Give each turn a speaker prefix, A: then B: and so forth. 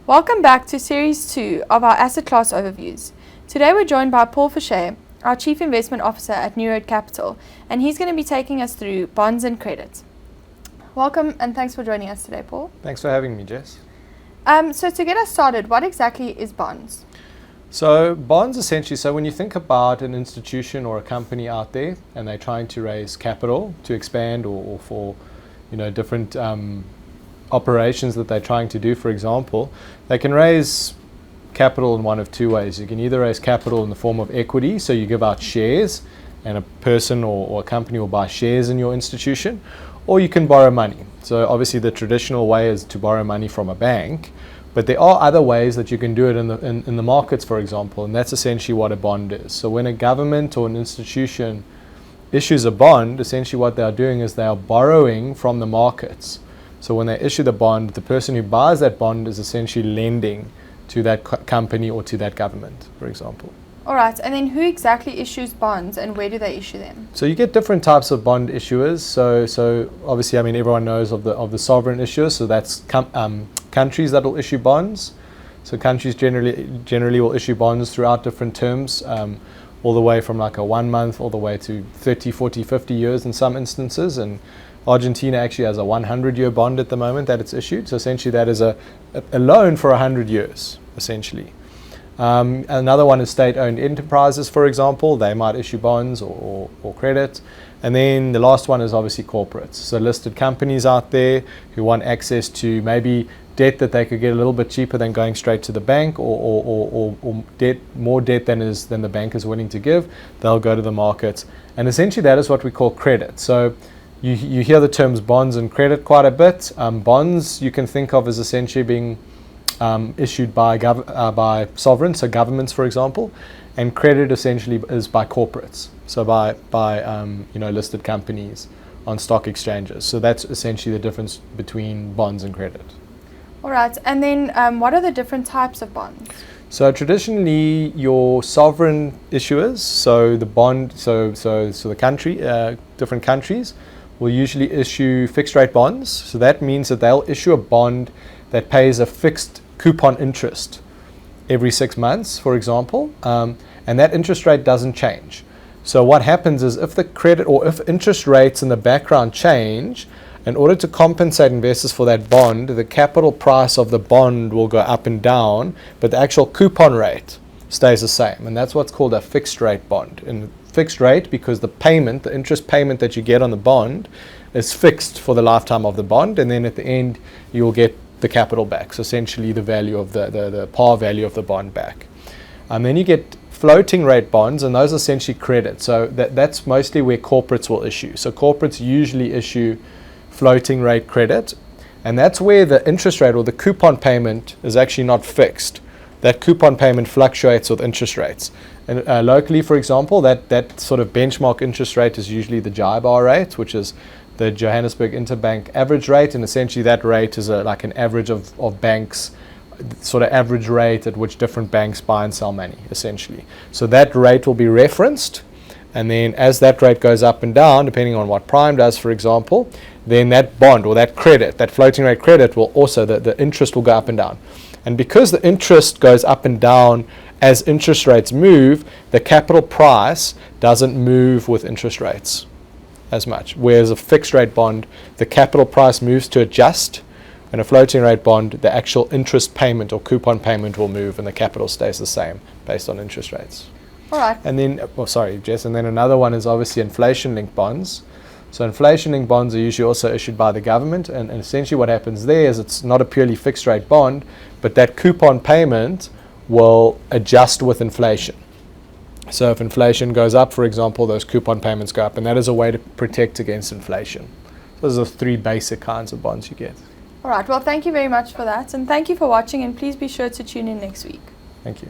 A: Welcome back to Series 2 of our Asset Class Overviews. Today we're joined by Paul Fisher, our Chief Investment Officer at New Road Capital, and he's going to be taking us through bonds and credit. Welcome and thanks for joining us today, Paul.
B: Thanks for having me, Jess.
A: So to get us started, what exactly is bonds?
B: So bonds essentially, so when you think about an institution or a company out there and they're trying to raise capital to expand or for different operations that they're trying to do, for example, they can raise capital in one of two ways. You can either raise capital in the form of equity, so you give out shares and a person or a company will buy shares in your institution, or you can borrow money. So obviously the traditional way is to borrow money from a bank, but there are other ways that you can do it in the markets, for example, and that's essentially what a bond is. So when a government or an institution issues a bond, essentially what they are doing is they are borrowing from the markets. So when they issue the bond, the person who buys that bond is essentially lending to that company or to that government, for example.
A: All right, and then who exactly issues bonds and where do they issue them?
B: So you get different types of bond issuers. So obviously, everyone knows of the sovereign issuers. So that's countries that will issue bonds. So countries generally will issue bonds throughout different terms, all the way from like a 1 month all the way to 30, 40, 50 years in some instances. And Argentina actually has a 100-year bond at the moment that it's issued. So essentially that is a loan for 100 years, essentially. Another one is state-owned enterprises, for example. They might issue bonds or credit. And then the last one is obviously corporates. So listed companies out there who want access to maybe debt that they could get a little bit cheaper than going straight to the bank or more debt than the bank is willing to give. They'll go to the markets. And essentially that is what we call credit. So you hear the terms bonds and credit quite a bit. Bonds you can think of as essentially being issued by sovereigns, so governments, for example, and credit essentially is by corporates, so by listed companies on stock exchanges. So that's essentially the difference between bonds and credit.
A: All right, and then what are the different types of bonds?
B: So traditionally, your sovereign issuers, so the bond, so the country, different countries will usually issue fixed rate bonds. So that means that they'll issue a bond that pays a fixed coupon interest every 6 months, for example, and that interest rate doesn't change. So what happens is if the credit or if interest rates in the background change, in order to compensate investors for that bond, the capital price of the bond will go up and down, but the actual coupon rate stays the same, and that's what's called a fixed rate bond. And fixed rate because the interest payment that you get on the bond is fixed for the lifetime of the bond, and then at the end you will get the capital back, so essentially the value of the par value of the bond back. And then you get floating rate bonds, and those are essentially credit. So that's mostly where corporates will issue. So corporates usually issue floating rate credit, and that's where the interest rate or the coupon payment is actually not fixed. That coupon payment fluctuates with interest rates. And locally, for example, that sort of benchmark interest rate is usually the JIBAR rate, which is the Johannesburg Interbank average rate, and essentially that rate is like an average of banks, sort of average rate at which different banks buy and sell money, essentially. So that rate will be referenced, and then as that rate goes up and down, depending on what Prime does, for example, then that bond or that credit, that floating rate credit, will also, the interest will go up and down. And because the interest goes up and down as interest rates move, the capital price doesn't move with interest rates as much. Whereas a fixed rate bond, the capital price moves to adjust, and a floating rate bond, the actual interest payment or coupon payment will move and the capital stays the same based on interest rates.
A: All right.
B: And then, Jess, and then another one is obviously inflation-linked bonds. So inflation-linked bonds are usually also issued by the government, and essentially what happens there is it's not a purely fixed rate bond, but that coupon payment will adjust with inflation. So if inflation goes up, for example, those coupon payments go up, and that is a way to protect against inflation. Those are the three basic kinds of bonds you get.
A: All right, well, thank you very much for that, and thank you for watching, and please be sure to tune in next week.
B: Thank you.